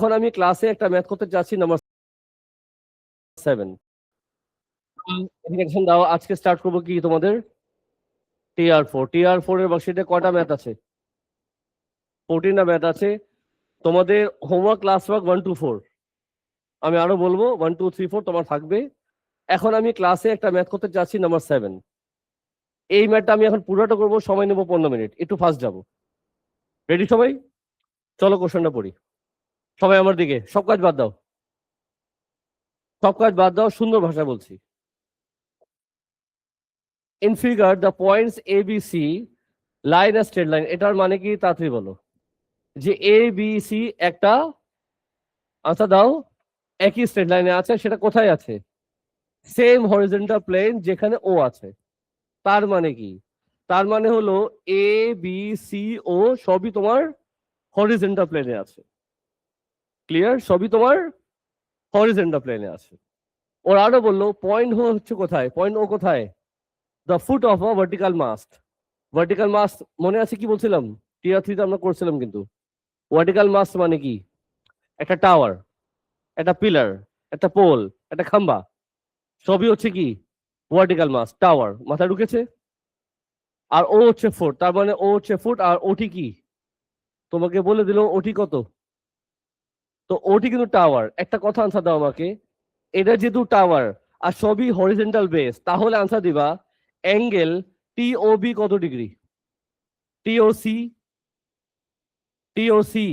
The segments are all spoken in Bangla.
এখন আমি ক্লাসে একটা ম্যাথ করতে যাচ্ছি নাম্বার 7। এখানে দাও, আজকে স্টার্ট করবো কি তোমাদের টিআর4 এর বর্কশিটে কয়টা ম্যাথ আছে? 14টা ম্যাথ আছে। তোমাদের হোমওয়ার্ক ক্লাস ওয়ার্ক 1 to 4, আমি আরো বলবো 1 2 3 4 তোমার থাকবে। এখন আমি ক্লাসে একটা ম্যাথ করতে যাচ্ছি নাম্বার 7। এই ম্যাথটা আমি এখন পুরোটা করবো, সময় নেবো 15 মিনিট, একটু ফাস্ট যাবো। রেডি সবাই? চলো কোশ্চেনটা পড়ি। সবাই আমার দিকে, সব কাজ বাদ দাও, সব কাজ বাদ দাও, সুন্দর ভাষায় বলছি। In figure the points A B C line a straight line, এটার মানে কি তাড়াতাড়ি বলো। যে এ বি সি একটা, আচ্ছা দাও, একই স্ট্রেট লাইনে আছে, সেটা কোথায় আছে? সেম হরিজন্টাল প্লেন যেখানে ও আছে। তার মানে কি? তার মানে হলো এ বি সি ও সবই তোমার হরিজন্টাল প্লেনে আছে। ক্লিয়ার? সবই তোমার হরিজন্টাল প্লেনে আছে। ওর আরো বললো পয়েন্ট হচ্ছে কোথায়, পয়েন্ট ও কোথায়? The foot of a vertical must. Vertical must মনে আছে কি বলছিলাম? টিআর3 আমরা করছিলাম কিন্তু। ভার্টিক্যাল মাস্ট মানে কি? একটা টাওয়ার, একটা পিলার, একটা পোল, একটা খাম্বা, সবই হচ্ছে কি ভার্টিক্যাল মাস্ট, টাওয়ার। মাথায় ঢুকেছে? আর ও হচ্ছে ফুট, তার মানে ও হচ্ছে ফুট, আর ওটি কি তোমাকে বলে দিল ওটি কত। তো ওটি কিন্তু টাওয়ার। একটা কথা আনসার দাও আমাকে, এটা যেহেতু টাওয়ার আর সবই হরিজন্টাল বেস, তাহলে আনসার দিবা অ্যাঙ্গেল টিওবি কত ডিগ্রি? টিওসি, টিওসি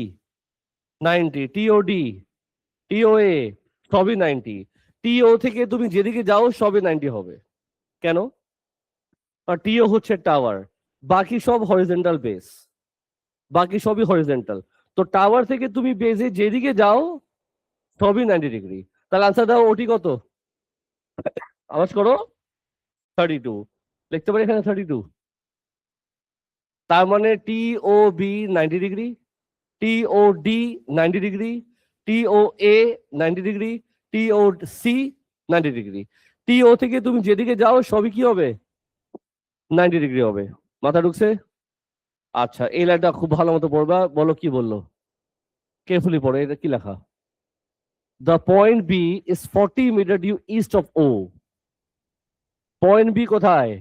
90, টিওডি, টিওএ সবই 90। টিও থেকে তুমি যেদিকে যাও সবই 90 হবে। কেন? আর টিও হচ্ছে টাওয়ার, বাকি সব হরিজন্টাল বেস, বাকি সবই হরিজন্টাল। তো টাওয়ার থেকে তুমি বেসে যেদিকে যাও সবই 90 ডিগ্রি। তাহলে আনসার দাও ওটি কত? আওয়াজ করো। 32 লিখতে পারি এখানে 32। তার মানে টিও বি 90 ডিগ্রি, টিও ডি 90 ডিগ্রি, টিও এ 90 ডিগ্রি, টিও সি 90 ডিগ্রি। টিও থেকে তুমি যেদিকে যাও সবই কি হবে? 90 ডিগ্রি হবে। মাথা ঢুকছে? আচ্ছা, এই লাইনটা খুব ভালো মতো পড়বা। বলো কি বললো, কেয়ারফুলি পড়ো। এটা কি লেখা? The point B is 40 metre due east of O. Point B কোথায়?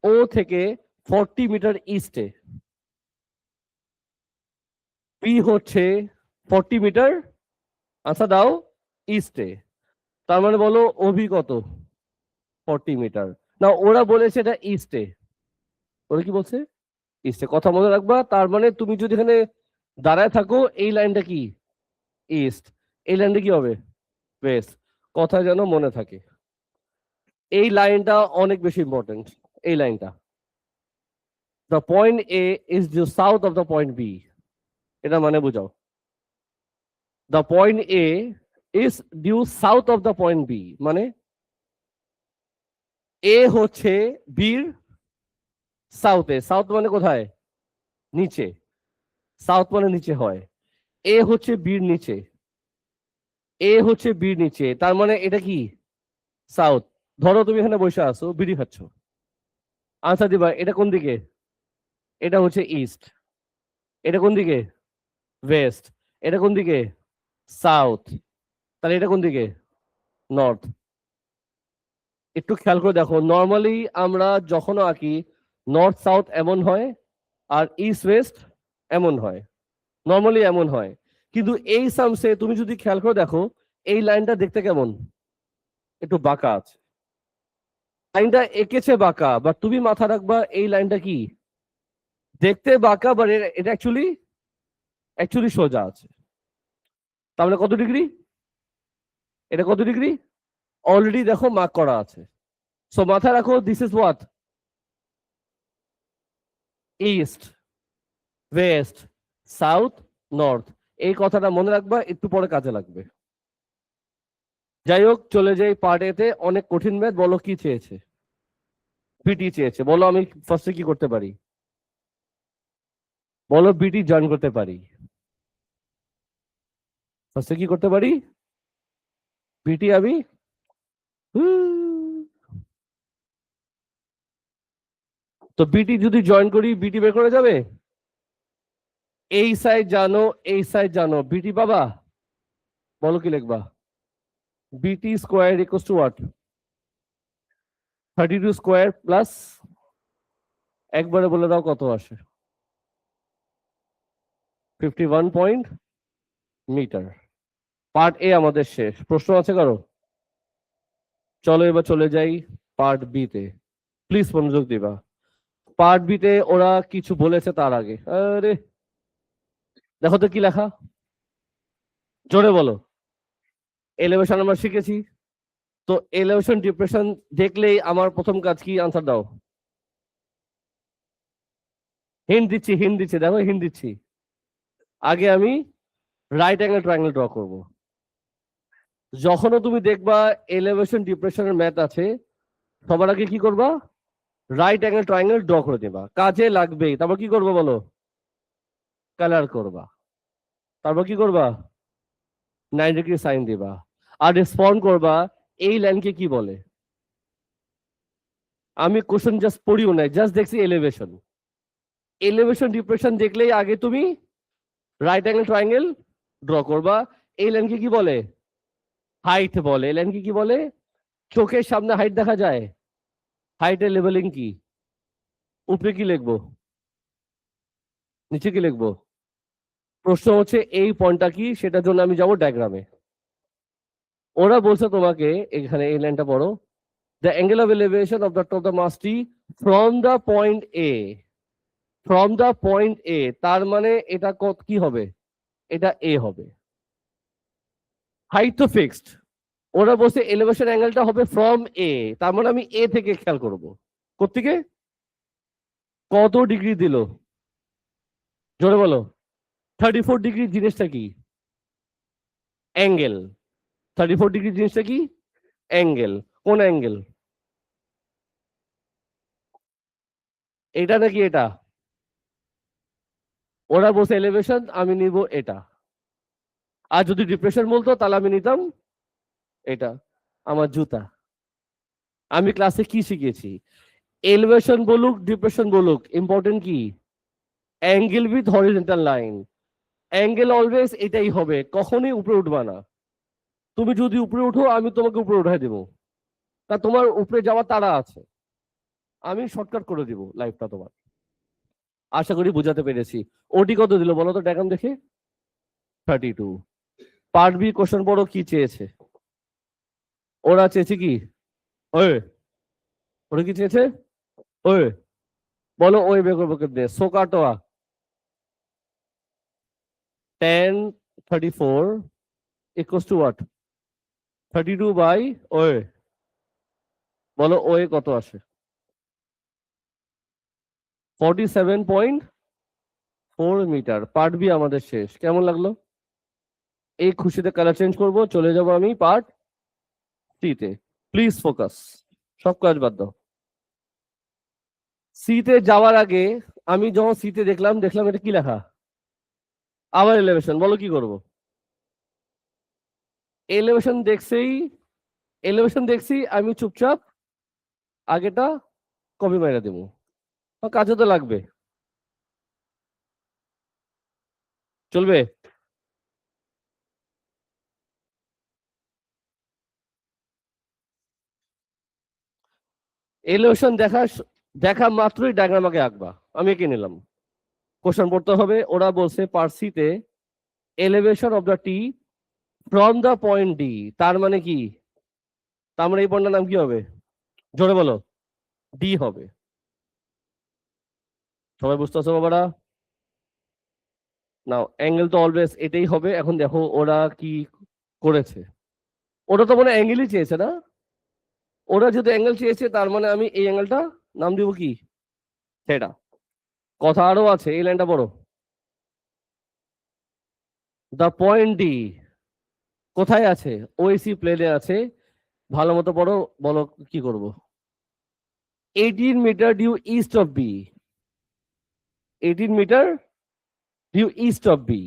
ও থেকে 40 মিটার ইস্টে। পি হচ্ছে 40 মিটার, আচ্ছা দাও, ইস্টে। তার মানে বলো ওবি কত? 40 মিটার। না, ওরা বলেছে এটা ইস্টে। ওরা কি বলছে? ইস্টে। কথা মনে রাখবা। তার মানে তুমি যদি এখানে দাঁড়ায় থাকো, এই লাইনটা কি? ইস্ট। এই লাইনটা কি হবে? ওয়েস্ট। কথা যেন মনে থাকে। এই লাইনটা অনেক বেশি ইম্পর্টেন্ট। এই লাইনটা, the point A is due south of the point B, এটা মানে বুঝাও। The point A is due south of the point B মানে এ হচ্ছে বির সাউথে। সাউথ মানে কোথায়? নিচে। সাউথ মানে নিচে হয়। এ হচ্ছে বির নিচে, এ হচ্ছে বির নিচে, তার মানে এটা কি? সাউথ। ধরো তুমি এখানে বসে আছো, বিড়ি খাচ্ছ, আনসার দিবা এটা কোন দিকে? এটা হচ্ছে ইস্ট। এটা কোন দিকে? ওয়েস্ট। এটা কোন দিকে? সাউথ। তাহলে এটা কোন দিকে? নর্থ। একটু খেয়াল করে দেখো, নর্মালি আমরা যখন আঁকি নর্থ সাউথ এমন হয়, আর ইস্ট ওয়েস্ট এমন হয়, নর্মালি এমন হয়। কিন্তু এই সামসে তুমি যদি খেয়াল করে দেখো, এই লাইনটা দেখতে কেমন? একটু বাঁকা আছে। লাইনটা এঁকেছে বাঁকা, বাট তুমি মাথা রাখবা এই লাইনটা কি দেখতে বাঁকা, বাট এটা অ্যাকচুয়ালি অ্যাকচুয়ালি সোজা আছে। তাহলে কত ডিগ্রি? এটা কত ডিগ্রি? অলরেডি দেখো মার্ক করা আছে। সো মাথায় রাখো, this is what? East, West, south, north. এই কথাটা মনে রাখবা, একটু পরে কাজে লাগবে। যাই হোক, চলে যাই পার্ট এতে। অনেক কঠিন ম্যাথ। বলো কি চেয়েছে? বিটি চেয়েছে। বলো আমি ফার্স্টে কি করতে পারি? বলো বিটি জয়েন করতে পারি। ফার্স্টে কি করতে পারি? বিটি আমি তো বিটি যদি জয়েন করি, বিটি বের করে যাবে? এই সাইড জানো, এই সাইড জানো, বিটি পাবা, বলো কি লিখবা? বিটি square equals to what? 32 square plus, একবারে বলে দাও কত আসে? 51 পয়েন্ট মিটার। পার্ট এ আমাদের শেষ। প্রশ্ন আছে কারো? চলো এবার চলে যাই পার্ট বি তে। প্লিজ মনোযোগ দিবা। পার্ট বি তে ওরা কিছু বলেছে তার আগে, আরে দেখো তো কি লেখা, জোরে বলো। এলিভেশন আমরা শিখেছি, তো এলিভেশন ডিপ্রেশন দেখলেই আমার প্রথম কাজ কি? আনসার দাও। হিন্ট দিচ্ছি, হিন্ট দিচ্ছি, দেখো হিন্ট দিচ্ছি। আগে আমি রাইট অ্যাঙ্গেল ট্রায়াঙ্গেল ড্র করব। যখনও তুমি দেখবা এলিভেশন ডিপ্রেশনের ম্যাথ আছে, সবার আগে কি করবা? রাইট অ্যাঙ্গেল ট্রায়াঙ্গেল ড্র করে দেবা, কাজে লাগবেই। তারপর কি করবো বলো? কালার করবা। তারপর কি করবা? 90 ডিগ্রি সাইন দিবা। আর রেসপন্ড করবা এই লাইনকে কি বলে। আমি কোশ্চেন জাস্ট পড়িও নাই, জাস্ট দেখছি এলিভেশন। এলিভেশন ডিপ্রেশন দেখলেই আগে তুমি রাইট অ্যাঙ্গেল ট্রায়াঙ্গেল ড্র করবা। এই লাইনকে কি বলে? হাইট বলে। এই লাইনকে কি বলে? চোখের সামনে হাইট দেখা যায়, হাইটের লেভেলিং কি? উপরে কি লিখবো, নিচে কি লিখবো? প্রশ্ন হচ্ছে এই পয়েন্টটা কি, সেটার জন্য আমি যাবো ডায়াগ্রামে। ওরা বলছে তোমাকে এখানে এই লাইনটা পড়ো, the angle of elevation of the top of the mast from the point A, from the point A, তার মানে এটা কি হবে? এটা এ হবে। হাইট তো ফিক্সড, ওরা বলছে এলিভেশন অ্যাঙ্গেলটা হবে ফ্রম এ, তার মানে আমি এ থেকে খেয়াল করব। কোত্থেকে? কত ডিগ্রি দিল, জোরে বলো। 34 ডিগ্রি জিনিসটা কি? অ্যাঙ্গেল। 34 ডিগ্রি জিনিসটা কি? অ্যাঙ্গেল। কোন অ্যাঙ্গেল? এটা নাকি এটা? ওরা বলছে এলিভেশন, আমি নিব এটা। আর যদি ডিপ্রেশন বলতো তাহলে আমি নিতাম এটা। আমার জুতা। আমি ক্লাসে কি শিখেছি? এলিভেশন বলুক ডিপ্রেশন বলুক, ইম্পর্টেন্ট কি? Angle with horizontal line. Angle always এটাই হবে, কখনোই উপরে উঠবা না। তুমি যদি উপরে উঠো আমি তোমাকে উপরে উঠাই দেবো, তা তোমার উপরে যাওয়ার তাড়া আছে, আমি শর্টকাট করে দিব লাইফটা তোমার। আশা করি বুঝাতে পেরেছি। ওটি কত দিল বলো তো ডায়াগ্রাম দেখে? 32। পার্ট বি কোশ্চেন বড় কি চেয়েছে? ওরা চেয়েছে কি? ওই, ওরা কি চেয়েছে? ওই, বলো ওই বের করবো কেমনে? SOHCAHTOA. tan 34 equals to what? 32 by way. বলো ওয়ে কত আসে? 47.4 মিটার। পার্ট বি আমাদের শেষ। কেমন লাগলো? এই খুশিতে কালার চেঞ্জ করবো, চলে যাব আমি পার্ট সি তে। প্লিজ ফোকাস, সব কাজ বাদ দাও। সি তে যাওয়ার আগে আমি যখন সি তে দেখলাম এটা কি লেখা? আবার এলিভেশন। বলো কি করব? এলিভেশন দেখছেই, এলিভেশন দেখছি আমি চুপচাপ আগেটা কপি মাইরা দেবো, কাজে তো লাগবে, চলবে। এলিভেশন দেখা মাত্রই ডায়াগ্রাম আগে আঁকবা। আমি এঁকে নিলাম। কোশ্চেন পড়তে হবে। ওরা বলছে পার্সিতে elevation of the T from the point D, তার মানে কি? তার মানে এই পয়েন্টটার নাম কি হবে? জোরে বলো। ডি হবে। সবাই বুঝতে পারছো বাবারা? নাও অ্যাঙ্গেল তো অলওয়েজ এটাই হবে। এখন দেখো ওরা কি করেছে। ওরা তো মনে অ্যাঙ্গেলই চেয়েছে না? ওরা যদি অ্যাঙ্গেল চেয়েছে তার মানে আমি এই অ্যাঙ্গেলটা নাম দিব কি? সেটা। কথা আরো আছে, এই লাইনটা পড়ো। দ্য পয়েন্ট ডি কোথায় আছে? ওএসি প্লেনে আছে। ভালো মতো পড়ো, বলো কি করব? 18 metre due east of B. 18 metre due east of B.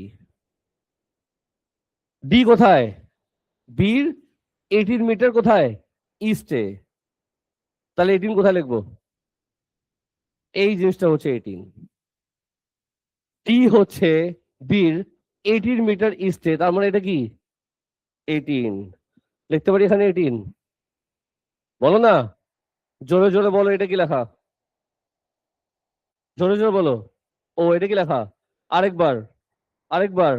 D কোথায়? বির 18 মিটার কোথায়? ইস্টে। তাহলে 18 কোথায় লিখবো? এই জিনিসটা হচ্ছে 18। টি হচ্ছে বির 18 মিটার ইস্টে, তার মানে এটা কি 18, লিখতে পারি এখানে 18, বলো না, জোরে জোরে বলো, এটা কি লেখা, জোরে জোরে বলো, ও এটা কি লেখা, আরেকবার, আরেকবার,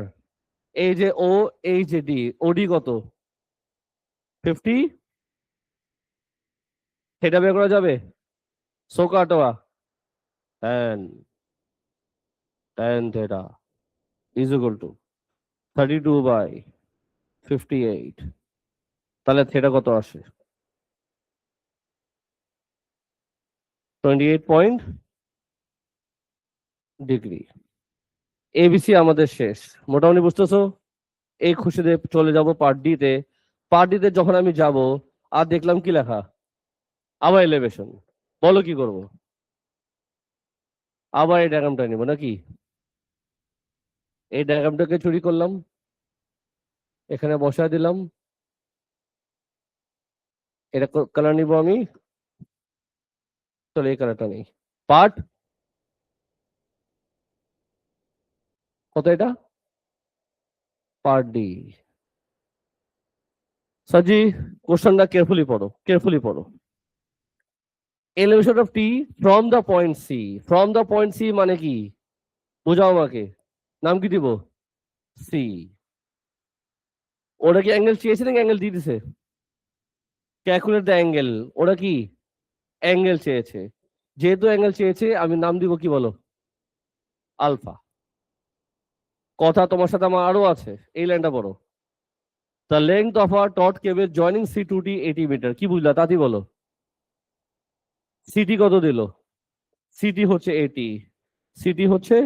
এই যে ও, এই যে ডি, ওডি কত 50, সেটা বের করা যাবে, so Katwa tan tan theta is equal to 32/58, তাহলে থেটা কত আসে 28 ডিগ্রি। এবিসি আমাদের শেষ, মোটামুটি বুঝতেছো। এই খুশিতে চলে যাব পার্ট ডি তে। পার্ট ডি তে যখন আমি যাব আর দেখলাম কি লেখা, আবার এলিভেশন, বলো কি করব, আবার এই ডায়াগ্রামটা নিব নাকি, এই ডায়াগ্রামটাকে চুরি করলাম, এখানে বসায় দিলাম, এটা কালার নিব আমি, চলো এই কালারটা নেই। পার্ট কত এটা, পার্ট ডি। সাজি কোশ্চেনটা কেয়ারফুলি পড়ো, কেয়ারফুলি পড়ো। Elevation of T from the point C, from the point C মানে কি বোঝাও আমাকে, নাম কি দিব, সি। ওরা কি অ্যাঙ্গেল চেয়েছে নাকি অ্যাঙ্গেল দিয়ে দিছে, ক্যালকুলেট দ্য অ্যাঙ্গেল, ওরা কি অ্যাঙ্গেল চেয়েছে, যেহেতু অ্যাঙ্গেল চেয়েছে আমি নাম দিব কি বলো, আলফা। কথা তোমার সাথে আমার আরো আছে, এই লাইনটা পড়ো। The length of a taut cable joining C to D 80 metre, কি বুঝলা তাতি বলো, সিটি কত দিল, সিটি হচ্ছে 80, সিটি হচ্ছে,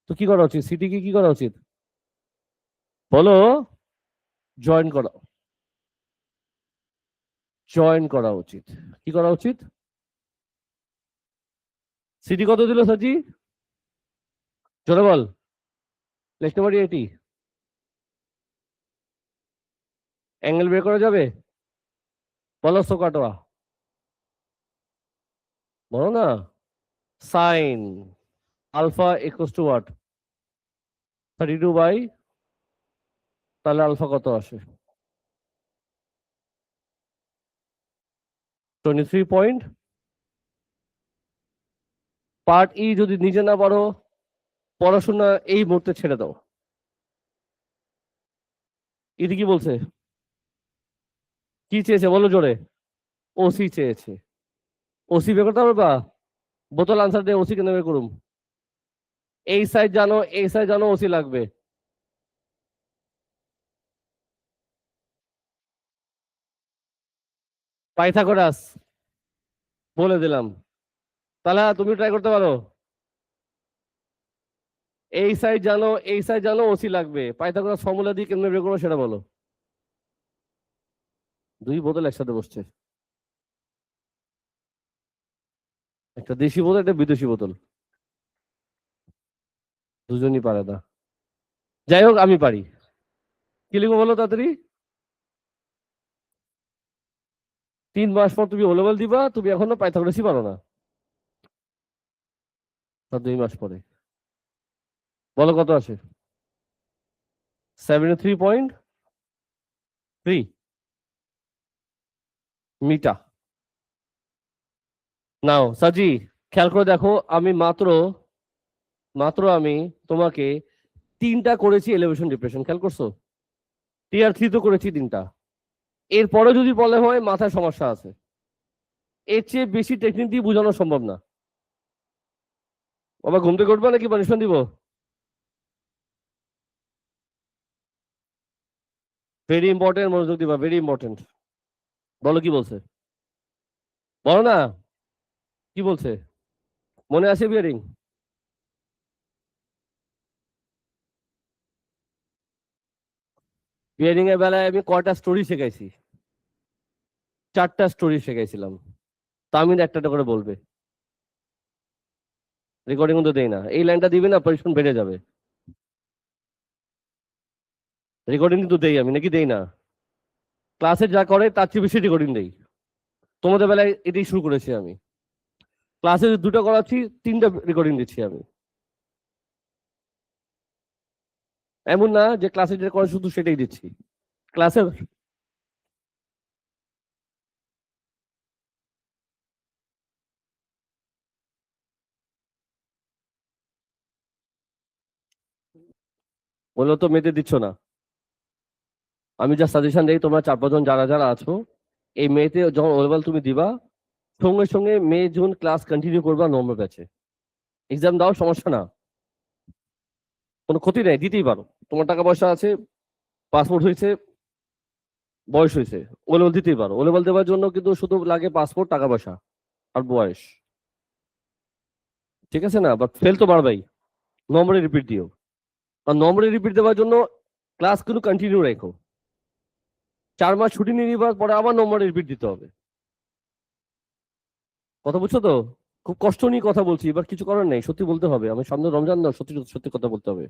তো কি করা উচিত, সিটি কি করা উচিত বলো, জয়েন করা, জয়েন করা উচিত, কি করা উচিত, সিটি কত দিল সাজি, জোরে বল, লিখতে পারি 80, অ্যাঙ্গেল বের করা যাবে, বলো সো কাটোয়া, বলো না, sine alpha equals to what 32 তাহলে আলফা কত আসে 23 পার্ট ই যদি নিজে না পারো, পড়াশোনা এই মুহূর্তে ছেড়ে দাও। ইদি কি বলছে, কি চেয়েছে বলো জোরে, ওসি চেয়েছে, ওসি বের করতে পারবা, বোতল আনসার দিয়ে ওসি কেন বের করুম, এই সাইড জানো, এই সাইড জানো, ওসি লাগবে, পাইথাগোরাস বলে দিলাম, তাহলে তুমি ট্রাই করতে পারো, এই সাইড জানো, এই সাইড জানো, ওসি লাগবে, পাইথাগোরাস ফর্মুলা দিয়ে কেমনে বের করবো সেটা বলো। দুই বোতল একসাথে বসছে, একটা দেশি বোতল একটা বিদেশি বোতল, দুজনই পারে না, যাই হোক আমি পারি, কি লিখবো বলো তাড়াতাড়ি, 3 মাস পর তুমি ও লেভেল দিবা, তুমি এখনো পাইথাগোরাসই পারো না, তার 2 মাস পরে বলো কত আসে 73.3 মিটার। নাও সাজি খেয়াল করে দেখো, আমি মাত্র মাত্র আমি তোমাকে 3টা করেছি এলিভেশন ডিপ্রেশন, খেয়াল করছো, টিআর 3 তো করেছি 3টা, এরপরে যদি বলে হয় মাথায় সমস্যা আছে, এর চেয়ে বেশি টেকনিক দিয়ে বোঝানো সম্ভব না। বাবা ঘুম থেকে উঠবে নাকি পানিশমেন্ট দিব, ভেরি ইম্পর্টেন্ট, মনোযোগ দিবা, ভেরি ইম্পর্টেন্ট, বলো কি বলছে, বলো না কি বলছে, মনে আছে বিয়ারিং, বিয়ারিং এর বেলায় আমি কয়টা স্টোরি শেখাইছি, 4টা স্টোরি শেখাইছিলাম, তামিল একটা করে বলবে, রেকর্ডিং তো দেই না, এই লাইনটা দিবে না পানিশমেন্ট বেড়ে যাবে, রেকর্ডিং কিন্তু দেই আমি নাকি দেই না, ক্লাসে যা করে তার চেয়ে বেশি রেকর্ডিং দেই, তোমাদের বেলায় এটাই শুরু করেছি আমি, ক্লাসে 2টা করাচ্ছি 3টা রেকর্ডিং দিচ্ছি আমি, এমন না যে ক্লাসে যেটা করে শুধু সেটাই দিচ্ছি। ক্লাসে বললো তো মেতে দিচ্ছ না। আমি যা সাজেশন দিই, তোমরা 4-5 জন যারা যারা আছো, এই মেতে যখন ও লেভেল তুমি দিবা, সঙ্গে সঙ্গে মে জুন ক্লাস কন্টিনিউ করবা নম্বর ব্যাচে। এক্সাম দাও, সমস্যা না, কোনো ক্ষতি নেই, দিতেই পারো। তোমার টাকা পয়সা আছে, পাসপোর্ট হয়েছে, বয়স হয়েছে, ও লেভেল দিতেই পারো। ও লেভেল দেওয়ার জন্য কিন্তু শুধু লাগে পাসপোর্ট, টাকা পয়সা আর বয়স, ঠিক আছে না? বাট ফেল তো বাড়বেই, নম্বরে রিপিট দিও। আর নম্বরে রিপিট দেওয়ার জন্য ক্লাস কিন্তু কন্টিনিউ রেখো। 4 মাস ছুটি নিয়ে নিবার পরে আবার নম্বরে রিপিট দিতে হবে। কথা বুঝছো তো? খুব কষ্ট নিয়ে কথা বলছি, এবার কিছু করার নেই, সত্যি বলতে হবে। আমি সামনে রমজান না, সত্যি সত্যি কথা বলতে হবে।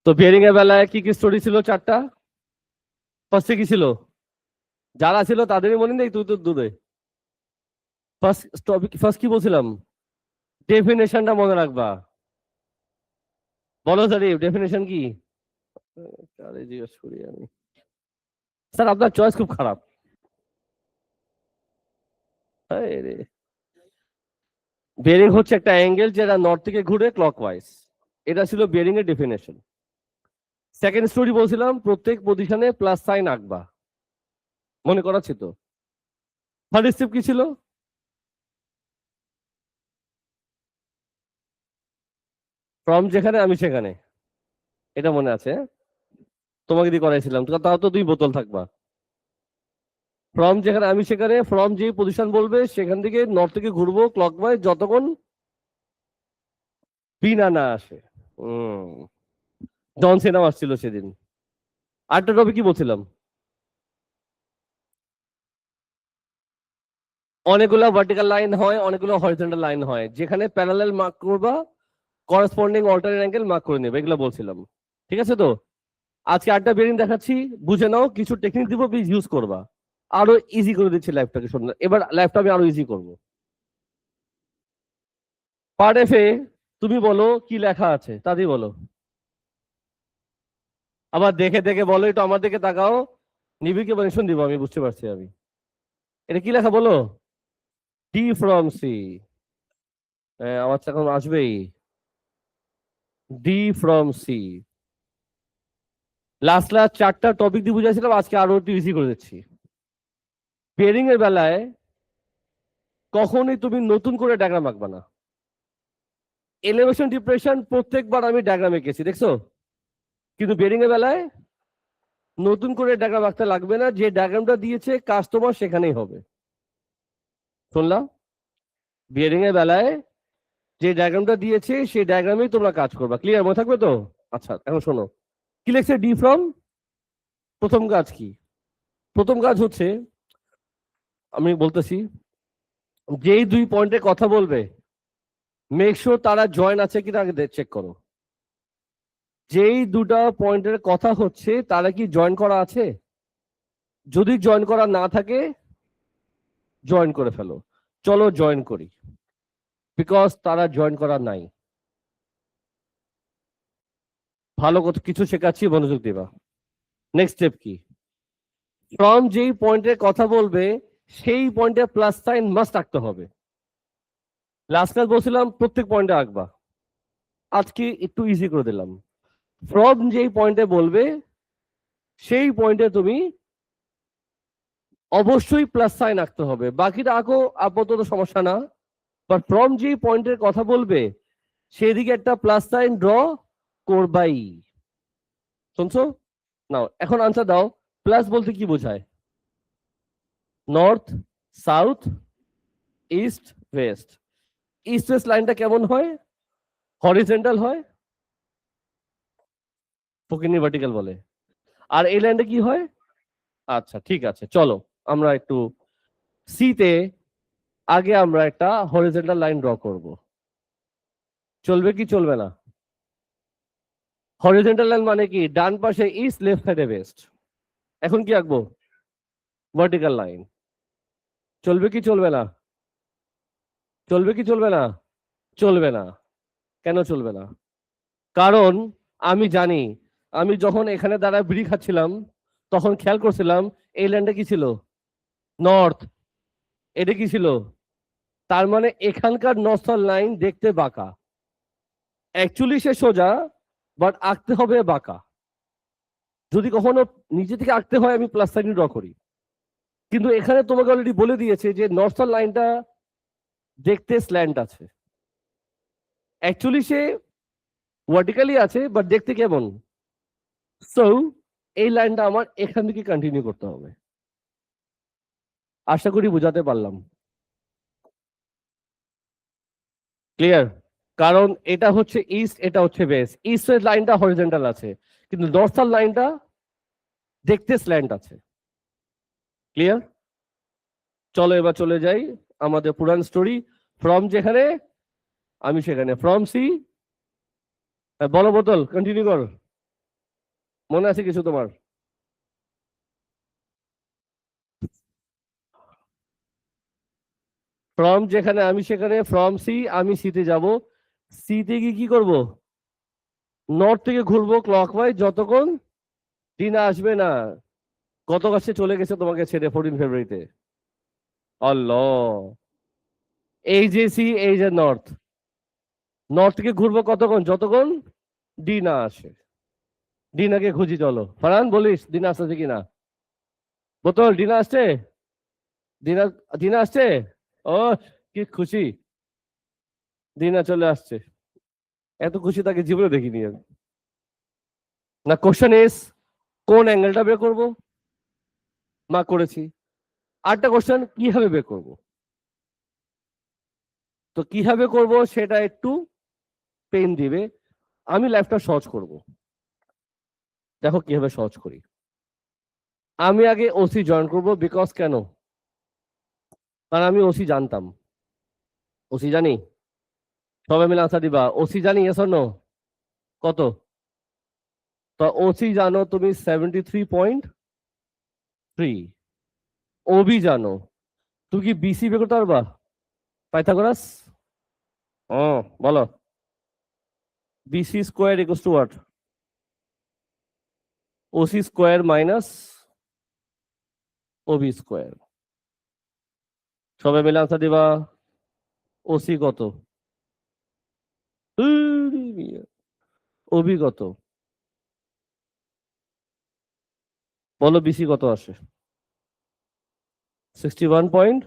তো বিয়ারিং এর বেলায় কি কি স্টোরি ছিল? 4টা। ফার্স্টে কি ছিল? যারা ছিল তাদেরই মনে নেই, তুই তো দূরে। ফার্স্ট টপিক, ফার্স্ট কি বলছিলাম? ডেফিনেশনটা মনে রাখবা। বলো স্যার, ডেফিনেশন কি? আরে জিজ্ঞেস করি আমি, স্যার আপনার চয়েস খুব খারাপ। বেরিং হচ্ছে একটা অ্যাঙ্গেল যেটা নর্থ থেকে ঘুরে ক্লকওয়াইজ। এটা ছিল বেরিং এর ডেফিনেশন। সেকেন্ড স্টোরি বলছিলাম প্রত্যেক পজিশনে প্লাস সাইন আঁকবা, মনে করাচ্ছি তো। থার্ড স্টেপ কি ছিল? ফ্রম যেখানে আমি সেখানে, এটা মনে আছে? তোমাকে দিয়ে করাইছিলাম, তাও তো 2 বোতল থাকবা। ফ্রম যেখানে আমি সেখানে, ফ্রম যে পজিশন বলবে সেখান থেকে নর্থ থেকে ঘুরবো ক্লকওয়াইজ যতক্ষণ বিনা না আসে। হম, জন সিনেমা আসছিল সেদিন। আরেকটা টপিক কি বলছিলাম? অনেকগুলো ভার্টিক্যাল লাইন হয়, অনেকগুলো হরিজন্টাল লাইন হয়, যেখানে প্যারালাল মার্ক করবা, করেসপন্ডিং অল্টারনেট অ্যাঙ্গেল মার্ক করে নেবে, এগুলো বলছিলাম। ঠিক আছে তো? আজকে 8টা বেরিং দেখাচ্ছি, বুঝে নাও, কিছু টেকনিক দিব, প্লিজ ইউজ করবা। আরো ইজি করে দিচ্ছি লাইফটাকে, শুনুন এবার লাইফটা আমি আরো ইজি করবো। পার্ট এফ এ তুমি বলো কি লেখা আছে, তাতেই বলো। আবার দেখে দেখে বলো, একটু আমার দিকে তাকাও, নিবিড়কে পারমিশন দিব, আমি বুঝতে পারছি আমি। এটা কি লেখা বলো? D from C. আমার তো এখন আসবেই, D from C. Last last 4টা টপিক দিয়ে বুঝাইছিলাম, আজকে আরো একটু ইজি করে দিচ্ছি। পেয়ারিং এর বেলায় কখনোই তুমি নতুন করে ডায়াগ্রাম আঁকবা না। এলিভেশন ডিপ্রেশন প্রত্যেকবার আমি ডায়াগ্রাম এঁকেছি, দেখছো? কিন্তু বেরিং এর বেলায় নতুন করে ডায়াগ্রাম আঁকতে লাগবে না, যে ডায়াগ্রামটা দিয়েছে কাস্টমার সেখানেই হবে। শুনলাম? বিয়ারিং এর বেলায় যে ডায়াগ্রামটা দিয়েছে সেই ডায়াগ্রামেই তোমরা কাজ করবা, ক্লিয়ার? মনে থাকবে তো? আচ্ছা, এখন শোনো কি লিখছে ডি ফ্রম। প্রথম কাজ কি? প্রথম কাজ হচ্ছে, আমি বলতেছি, যেই 2 পয়েন্টে কথা বলবে মেক শিওর তারা জয়েন আছে কিনা আগে চেক করো। যেই 2টা পয়েন্টের কথা হচ্ছে তারা কি জয়েন করা আছে? যদি জয়েন করা না থাকে জয়েন করে ফেলো। চলো জয়েন করি, বিকজ তারা জয়েন করা নাই। ভালো কিছু শেখাচ্ছি, মনোযোগ দিবা। নেক্সট স্টেপ কি? ফ্রম যেই পয়েন্টের কথা বলবে সেই পয়েন্টে প্লাস সাইন মাস্ট রাখতে হবে। লাস্ট ক্লাস বলছিলাম প্রত্যেক পয়েন্টে আঁকবা, আজকে একটু ইজি করে দিলাম। ফ্রম যেই পয়েন্টে বলবে সেই পয়েন্টে তুমি অবশ্যই প্লাস সাইন আঁকতে হবে, বাকিটা আঁকো আপাতত সমস্যা না। বাট ফ্রম যেই পয়েন্টের কথা বলবে সেদিকে একটা প্লাস সাইন ড্র করবাই। শুনছো? নাও এখন আনসার দাও, প্লাস বলতে কি বোঝায়? North, south, east, West. East West লাইনটা কেমন হয়? হরিজেন্টাল হয়, ফকিনি ভার্টিক্যাল বলে। আর এই লাইনটা কি হয়? আচ্ছা ঠিক আছে, চলো আমরা একটু সিতে আগে আমরা একটা হরিজেন্টাল লাইন ড্র করব। চলবে কি চলবে না? হরিজেন্টাল লাইন মানে কি? ডান পাশে ইস্ট, লেফট সাইডে ওয়েস্ট। এখন কি আঁকবো? Vertical line. চলবে কি চলবে না? চলবে কি চলবে না? চলবে না। কেন চলবে না? কারণ আমি জানি, আমি যখন এখানে দাঁড়ায় বিড়ি খাচ্ছিলাম তখন খেয়াল করছিলাম এই লাইনটা কি ছিল, নর্থ। এটা কি ছিল, তার মানে এখানকার নর্থার্ন লাইন দেখতে বাঁকা। অ্যাকচুয়ালি সে সোজা, বাট আঁকতে হবে বাঁকা। যদি কখনো নিচে থেকে আঁকতে হয় আমি প্লাস সাইন ড্র করি, কিন্তু এখানে তোমাকে অলরেডি বলে দিয়েছে যে নর্থার্ন লাইনটা দেখতে স্ল্যান্ট আছে। অ্যাকচুয়ালি সে ভার্টিক্যালি আছে, বাট দেখতে কেমন। সো এই লাইনটা আমার এখান থেকে কন্টিনিউ করতে হবে। আশা করি বুঝাতে পারলাম। ক্লিয়ার? কারণ এটা হচ্ছে ইস্ট, এটা হচ্ছে ওয়েস্ট। ইস্টের লাইনটা হরিজন্টাল আছে, কিন্তু নর্থার্ন লাইনটা দেখতে স্ল্যান্ট আছে। ক্লিয়ার? চলো এবার চলে যাই আমাদের পুরান স্টোরি। ফ্রম যেখানে আমি সেখানে, ফ্রম সি। বলো বোতল, কন্টিনিউ কর। মনে আছে কিছু তোমার? ফ্রম যেখানে আমি সেখানে, ফ্রম সি, আমি সিতে যাব। সিতে গিয়ে কি করব? নর্থ থেকে ঘুরবো ক্লকওয়াইজ যতক্ষণ দিন আসবে না। কত কাছে চলে গেছে তোমাকে ছেড়ে 14 ফেব্রুয়ারিতে? আল্লাহ, এই যে সি, এই যে নর্থ। নর্থ থেকে ঘুরবো কতক্ষণ? যতক্ষণ ডি না আসে। ডিনাকে খুঁজি, চলো। ফারহান বলিস দিন আসছে কিনা? বোতল, ডিনা আসছে? দিনা, দিনা আসছে? ও কি খুশি, দিনা চলে আসছে। এত খুশি তাকে জীবনে দেখিনি আমি। না, কোশ্চেন ইজ কোন অ্যাঙ্গেলটা বের করবো? মা করেছি। আরেকটা কোশ্চেন, কিভাবে বের করব? তো কিভাবে করব সেটা একটু পেন দিবে। আমি লাইফটা সহজ করব। দেখো কিভাবে সহজ করি। আমি আগে ওসি জয়েন করব। বিকজ কেন? কারণ আমি ওসি জানতাম। ওসি জানি? সবাই মিলে আনসার দিবা। ওসি জানি, ইয়েস অর নো? কত? তো ওসি জানো তুমি 73.3। ওবি জানো। তুমি কি বিসি বের করতে পারবা? পাইথাগোরাস? ও, বলো। BC square equals to what? OC square minus OB square. সবাই মিলে আনসার দিবা। ওসি কত? ওবি কত? বলো বিসি কত আসে? 61 পয়েন্ট।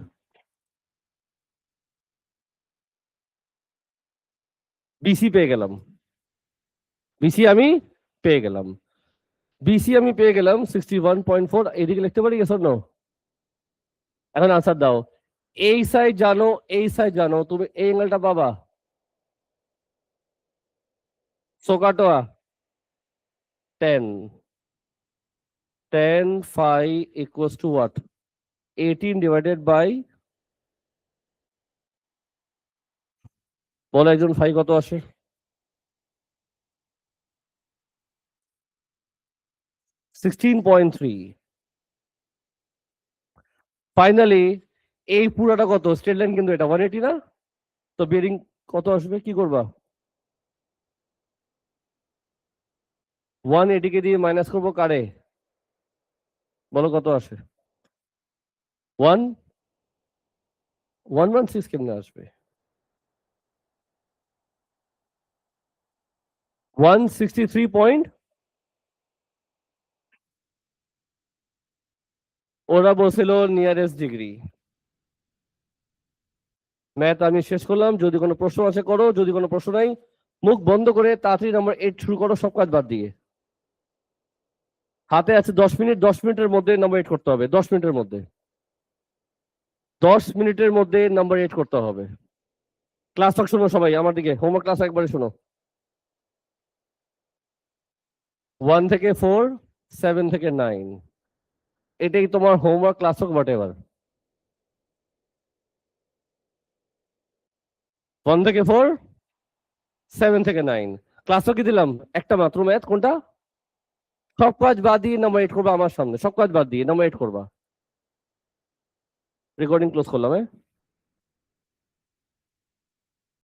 বিসি পেয়ে গেলাম। বিসি আমি পেয়ে গেলাম। বিসি আমি পেয়ে গেলাম 61.4। এদিকে লিখতে পারি, ইয়েস অর নো? এখন আনসার দাও। এই সাইড জানো, এই সাইড জানো, তুমি এই অ্যাঙ্গেলটা পাবা। সোকাটোয়া 10। 10 phi equals to what? 18 divided by, বলো একজন, ফাই কত আসে? 16.3। ফাইনালি এই পুরাটা কত? স্ট্রেট লাইন কিন্তু এটা 180 না? তো বেরিং কত আসবে? কি করবা? 180 কে দিয়ে মাইনাস করবো কারে? বলো কত আসে? 116 কেমনে আসবে? 163 ওরা বলছিল নিয়ারেস্ট ডিগ্রি। ম্যাথ আমি শেষ করলাম। যদি কোনো প্রশ্ন আছে করো, যদি কোনো প্রশ্ন নাই মুখ বন্ধ করে তাড়াতাড়ি নাম্বার 8 শুরু করো, সব কাজ বাদ দিয়ে। হাতে আছে 10 মিনিট, 10 মিনিটের মধ্যে নাম্বার 8 করতে হবে। 10 মিনিটের মধ্যে, 10 মিনিটের মধ্যে নাম্বার 8 করতে হবে। ক্লাস টক শোনো সবাই আমার দিকে, হোমওয়ার্ক ক্লাস একবারে শোনো। 1 থেকে 4, 7 থেকে 9, এটাই তোমার হোমওয়ার্ক ক্লাস হোক হোয়াট এভার। 1 থেকে 4, 7 থেকে 9 ক্লাস কি দিলাম? একটা মাত্র ম্যাথ, কোনটা? সব কাজ বাদ দিয়ে নাম্বার 8 করবা আমার সামনে, সব কাজ বাদ দিয়ে নাম্বার 8 করবা। রেকর্ডিং ক্লোজ করলাম, হ্যাঁ।